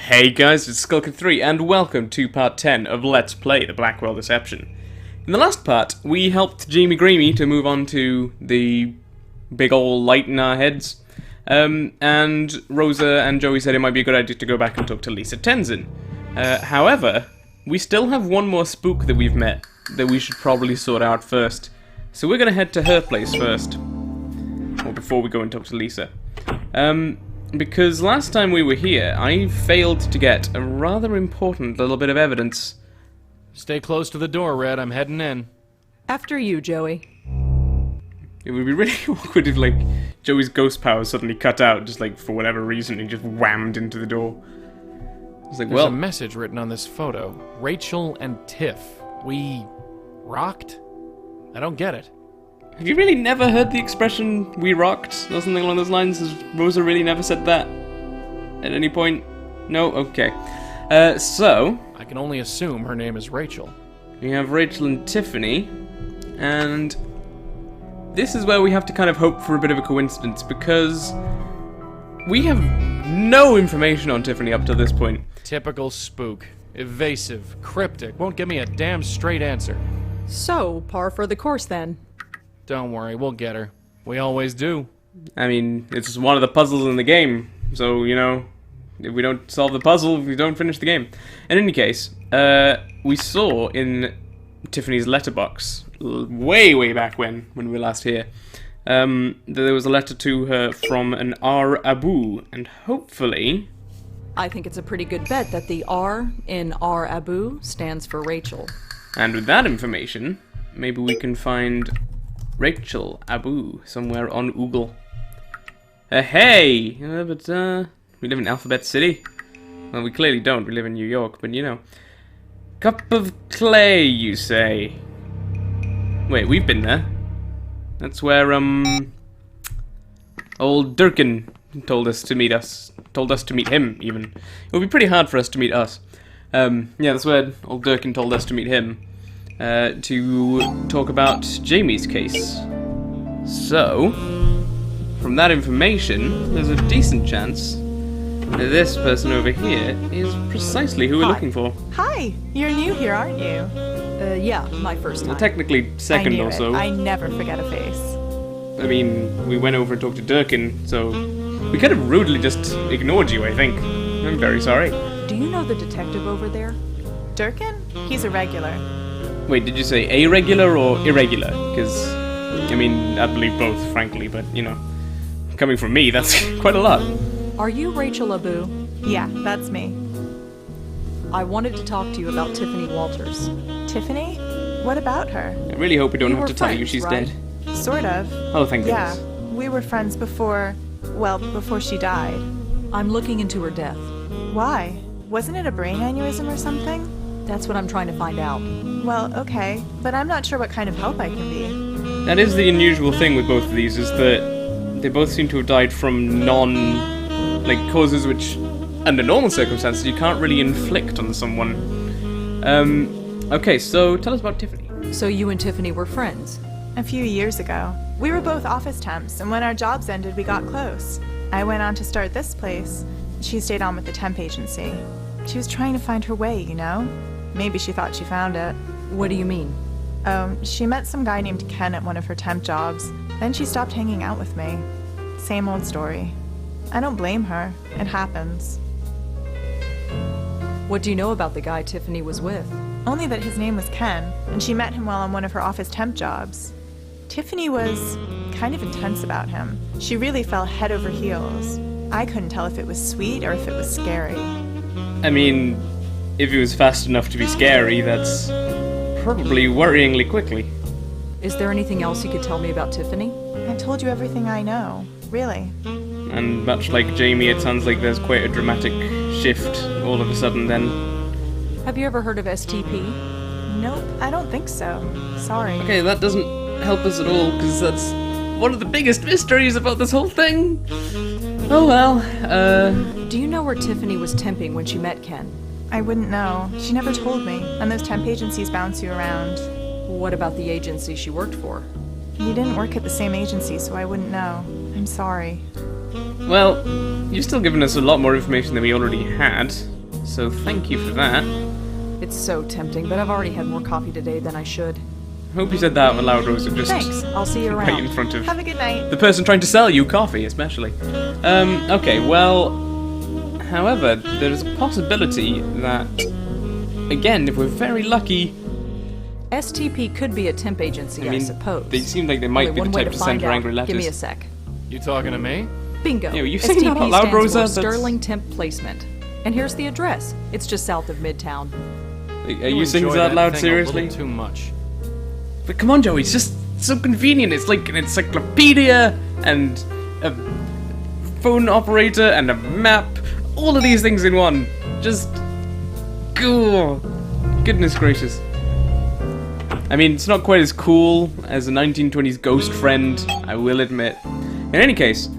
Hey guys, it's Skulker3 and welcome to part 10 of Let's Play the Blackwell Deception. In the last part, we helped Jamie Greamy to move on to the big ol' light in our heads, and Rosa and Joey said it might be a good idea to go back and talk to Lisa Tenzin. However, we still have one more spook that we've met that we should probably sort out first. So we're gonna head to her place first, or before we go and talk to Lisa. Because last time we were here, I failed to get a rather important little bit of evidence. Stay close to the door, Red. I'm heading in. After you, Joey. It would be really awkward if, like, Joey's ghost powers suddenly cut out, just, like, for whatever reason, and just whammed into the door. It's like, There's well... a message written on this photo. Rachel and Tiff. We... rocked? I don't get it. Have you really never heard the expression, we rocked, or something along those lines? Has Rosa really never said that? At any point? No? Okay. So... I can only assume her name is Rachel. We have Rachel and Tiffany, and... this is where we have to kind of hope for a bit of a coincidence, because... we have no information on Tiffany up to this point. Typical spook. Evasive. Cryptic. Won't give me a damn straight answer. So, par for the course then. Don't worry, we'll get her. We always do. I mean, it's one of the puzzles in the game, so, you know, if we don't solve the puzzle, we don't finish the game. In any case, we saw in Tiffany's letterbox, way back when we were last here, that there was a letter to her from an R. Abu, and hopefully... I think it's a pretty good bet that the R in R. Abu stands for Rachel. And with that information, maybe we can find... Rachel Abu, somewhere on Oogle. Hey! But we live in Alphabet City. Well, we clearly don't. We live in New York, but you know. Cup of clay, you say? Wait, we've been there. That's where, old Durkin told us to meet us. Told us to meet him, even. It would be pretty hard for us to meet us. Yeah, that's where old Durkin told us to meet him. To talk about Jamie's case. So, from that information, there's a decent chance that this person over here is precisely who we're looking for. Hi, you're new here, aren't you? Yeah, my first time. Well, technically second I knew or so. I never forget a face. I mean, we went over and talked to Durkin, so we kind of rudely just ignored you, I think. I'm very sorry. Do you know the detective over there? Durkin? He's a regular. Wait, did you say a regular or irregular? Because, I mean, I believe both, frankly, but, you know, coming from me, that's quite a lot. Are you Rachel Abu? Yeah, that's me. I wanted to talk to you about Tiffany Walters. Tiffany? What about her? I really hope we don't You have were to tell you friends, she's right? dead. Sort of. Oh, thank Yeah, goodness. we were friends before she died. I'm looking into her death. Why? Wasn't it a brain aneurysm or something? That's what I'm trying to find out. Well, okay, but I'm not sure what kind of help I can be. That is the unusual thing with both of these, is that they both seem to have died from causes which, under normal circumstances, you can't really inflict on someone. Okay, so tell us about Tiffany. So you and Tiffany were friends? A few years ago. We were both office temps, and when our jobs ended, we got close. I went on to start this place. She stayed on with the temp agency. She was trying to find her way, you know? Maybe she thought she found it. What do you mean? She met some guy named Ken at one of her temp jobs. Then she stopped hanging out with me. Same old story. I don't blame her. It happens. What do you know about the guy Tiffany was with? Only that his name was Ken, and she met him while on one of her office temp jobs. Tiffany was kind of intense about him. She really fell head over heels. I couldn't tell if it was sweet or if it was scary. I mean, if it was fast enough to be scary, that's probably worryingly quickly. Is there anything else you could tell me about Tiffany? I told you everything I know, really. And much like Jamie, it sounds like there's quite a dramatic shift all of a sudden then. Have you ever heard of STP? Nope, I don't think so. Sorry. Okay, that doesn't help us at all, because that's one of the biggest mysteries about this whole thing. Oh well, Do you know where Tiffany was temping when she met Ken? I wouldn't know. She never told me, and those temp agencies bounce you around. What about the agency she worked for? You didn't work at the same agency, so I wouldn't know. I'm sorry. Well, you've still given us a lot more information than we already had. So thank you for that. It's so tempting, but I've already had more coffee today than I should. Hope you said that out loud, Rosa. Just Thanks. I'll see you right in around. front of Have a good night. the person trying to sell you coffee, especially. Okay, well, however, there's a possibility that, again, if we're very lucky, STP could be a temp agency, I suppose. they seem like they might Only be the one way type to to send find her out. angry letters. Give me a sec. You talking to me? Bingo. Yeah, you saying that out loud, stands Rosa? for That's- Sterling Temp Placement. And here's the address. It's just south of Midtown. Are you saying enjoy that out that loud, thing a seriously? little too much. But come on, Joey, it's just so convenient. It's like an encyclopedia and a phone operator and a map. All of these things in one. Just... oh, goodness gracious. I mean, it's not quite as cool as a 1920s ghost friend, I will admit. In any case,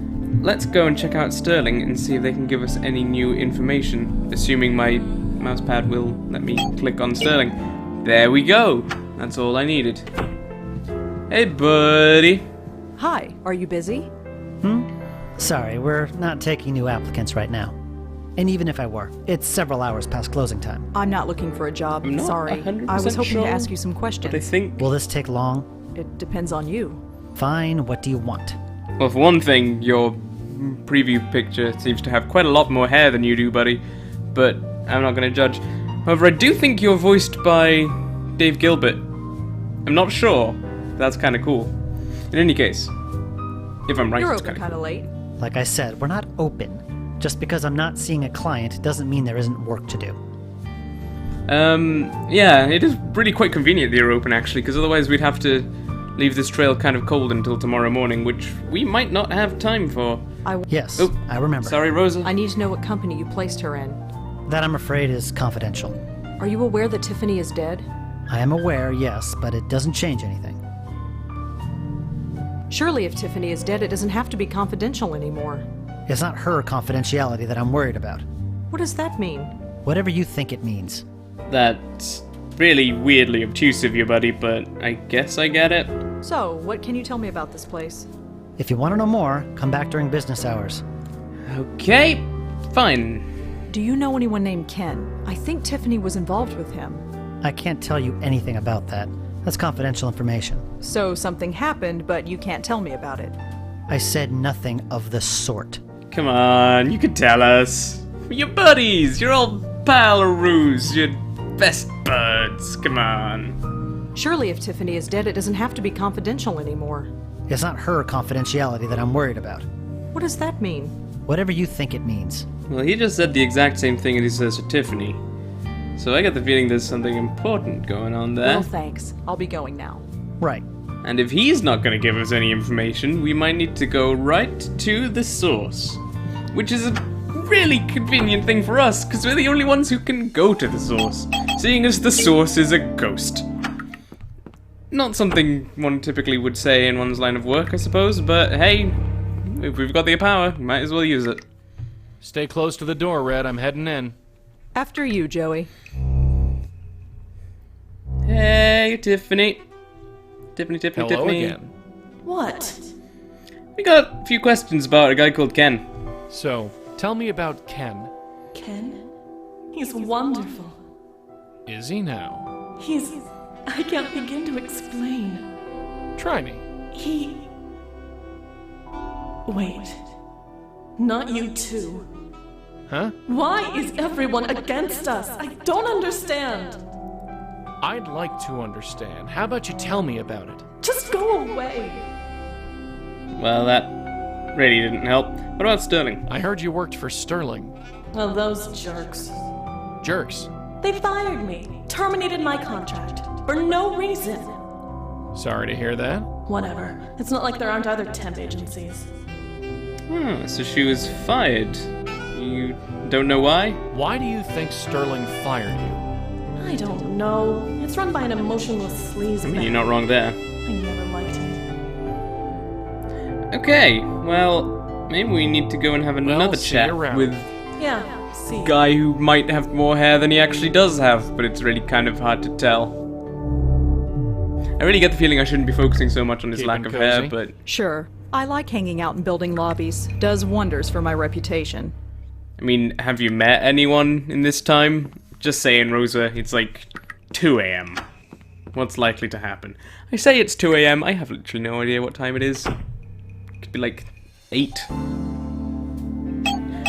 let's go and check out Sterling and see if they can give us any new information, assuming my mousepad will let me click on Sterling. There we go. That's all I needed. Hey, buddy. Hi, are you busy? Sorry, we're not taking new applicants right now. And even if I were, it's several hours past closing time. I'm not looking for a job. I'm not Sorry. 100% I was hoping sure, to ask you some questions. But I think... Will this take long? It depends on you. Fine, what do you want? well, for one thing, your preview picture seems to have quite a lot more hair than you do, buddy. But I'm not going to judge. However, I do think you're voiced by Dave Gilbert. I'm not sure. That's kind of cool. In any case, if I'm right, You're it's open kind kind of late. Like I said, we're not open. Just because I'm not seeing a client doesn't mean there isn't work to do. yeah, it is really quite convenient that you're open, actually, because otherwise we'd have to leave this trail kind of cold until tomorrow morning, which we might not have time for. Yes, Oh, I remember. Sorry, Rosa. I need to know what company you placed her in. That, I'm afraid, is confidential. Are you aware that Tiffany is dead? I am aware, yes, but it doesn't change anything. Surely if Tiffany is dead, it doesn't have to be confidential anymore. It's not her confidentiality that I'm worried about. What does that mean? Whatever you think it means. That's really weirdly obtuse of you, buddy, but I guess I get it. So, what can you tell me about this place? If you want to know more, come back during business hours. Okay, fine. Do you know anyone named Ken? I think Tiffany was involved with him. I can't tell you anything about that. That's confidential information. So something happened, but you can't tell me about it. I said nothing of the sort. Come on, you can tell us. You're buddies, you're all pal-a-roos, you're best buds, come on. Surely if Tiffany is dead, it doesn't have to be confidential anymore. It's not her confidentiality that I'm worried about. What does that mean? Whatever you think it means. Well, he just said the exact same thing as he says to Tiffany. So I get the feeling there's something important going on there. Well, thanks. I'll be going now. Right. And if he's not going to give us any information, we might need to go right to the source. Which is a really convenient thing for us, because we're the only ones who can go to the source, seeing as the source is a ghost. Not something one typically would say in one's line of work, I suppose, but hey, if we've got the power, we might as well use it. Stay close to the door, Red. I'm heading in. After you, Joey. Hey, Tiffany. Tiffany. Hello again. What? We got a few questions about a guy called Ken. So, tell me about Ken. Ken? He's wonderful. Is he now? He's... I can't begin to explain. Try me. He... Wait. Not you too. Huh? Why is everyone against us? I don't understand. I'd like to understand. How about you tell me about it? Just go away. Well, that really didn't help. What about Sterling? I heard you worked for Sterling. Well, those jerks. Jerks. They fired me, terminated my contract, for no reason. Sorry to hear that. Whatever. It's not like there aren't other temp agencies. Oh, so she was fired. You don't know why? Why do you think Sterling fired you? I don't know. It's run by an emotionless sleaze. I mean, you're not wrong there. I never liked it. Okay, well, maybe we need to go and have another see chat you around. with Yeah, see. guy who might have more hair than he actually does have, but it's really kind of hard to tell. I really get the feeling I shouldn't be focusing so much on his lack Keeping of hair, cozy? but Sure. I like hanging out in building lobbies. Does wonders for my reputation. I mean, have you met anyone in this time? Just saying, Rosa, it's like 2 a.m. What's likely to happen? I say it's 2 a.m. I have literally no idea what time it is. It could be like 8.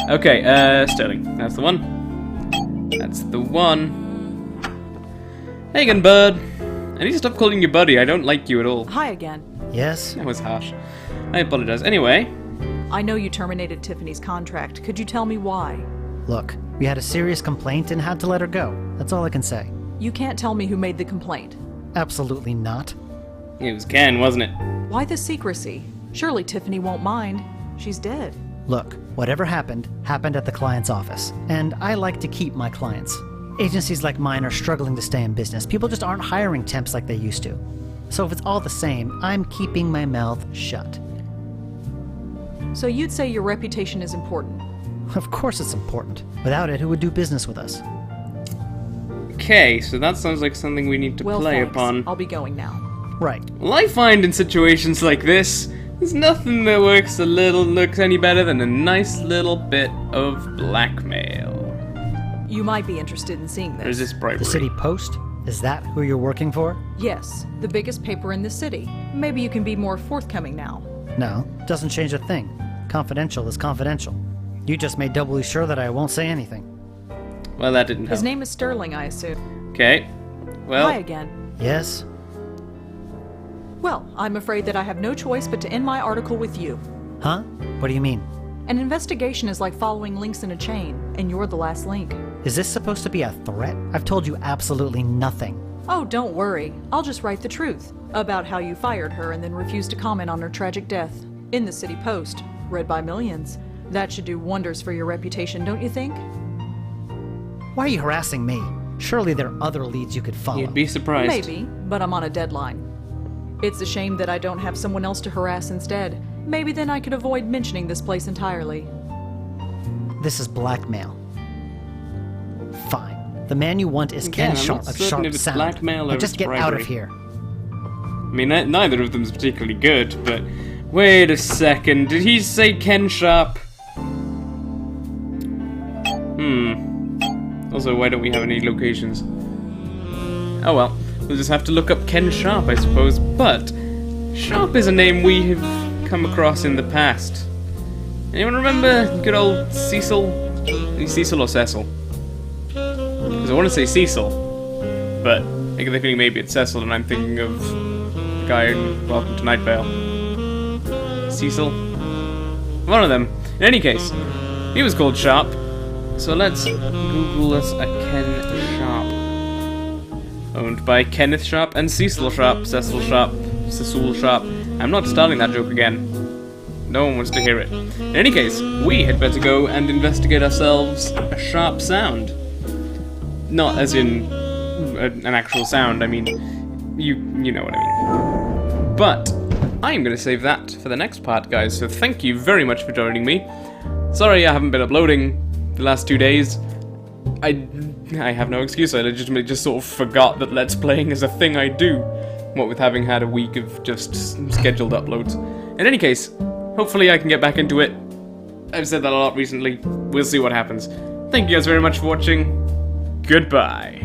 Okay, Sterling. That's the one. That's the one. Hey again, bud. I need to stop calling you buddy. I don't like you at all. Hi again. Yes? That was harsh. I apologize. Anyway, I know you terminated Tiffany's contract. Could you tell me why? Look, we had a serious complaint and had to let her go. That's all I can say. You can't tell me who made the complaint. Absolutely not. it was Ken, wasn't it? Why the secrecy? Surely Tiffany won't mind. She's dead. Look, whatever happened, happened at the client's office. And I like to keep my clients. Agencies like mine are struggling to stay in business. People just aren't hiring temps like they used to. So if it's all the same, I'm keeping my mouth shut. So you'd say your reputation is important. Of course it's important. Without it, who would do business with us? Okay, so that sounds like something we need to Well, play thanks. upon. I'll be going now. Right. Well, I find in situations like this, there's nothing that looks any better than a nice little bit of blackmail. You might be interested in seeing this. There's this bribery. The City Post? Is that who you're working for? Yes, the biggest paper in the city. Maybe you can be more forthcoming now. No, doesn't change a thing. Confidential is confidential. You just made doubly sure that I won't say anything. Well, that didn't help. His name is Sterling, I assume. Okay. Well, Hi again. Yes? Well, I'm afraid that I have no choice but to end my article with you. Huh? What do you mean? An investigation is like following links in a chain, and you're the last link. Is this supposed to be a threat? I've told you absolutely nothing. Oh, don't worry. I'll just write the truth about how you fired her and then refused to comment on her tragic death. In the City Post, read by millions. That should do wonders for your reputation, don't you think? Why are you harassing me? Surely there are other leads you could follow. you'd be surprised. Maybe, but I'm on a deadline. It's a shame that I don't have someone else to harass instead. Maybe then I could avoid mentioning this place entirely. This is blackmail. Fine. The man you want is Again, Ken I'm Sharp not of certain Sharp if it's Sound. blackmail or Now just it's get out of bribery. here. I mean, neither of them's particularly good, but... Wait a second, did he say Ken Sharp? Also, why don't we have any locations? Oh well, we'll just have to look up Ken Sharp, I suppose. But, Sharp is a name we have come across in the past. Anyone remember good old Cecil? Cecil or Cecil? Because I want to say Cecil, but I get the feeling maybe it's Cecil, and I'm thinking of the guy in Welcome to Night Vale. Cecil? One of them. In any case, he was called Sharp. So let's Google us a Ken Sharp. Owned by Kenneth Sharp and Cecil Sharp. Cecil Sharp. Cecil Sharp. I'm not starting that joke again. No one wants to hear it. In any case, we had better go and investigate ourselves a sharp sound. Not as in an actual sound, I mean, you know what I mean. But I'm going to save that for the next part, guys, so thank you very much for joining me. Sorry I haven't been uploading the last 2 days. I have no excuse, I legitimately just sort of forgot that Let's Playing is a thing I do, what with having had a week of just scheduled uploads. In any case, hopefully I can get back into it. I've said that a lot recently. We'll see what happens. Thank you guys very much for watching. Goodbye.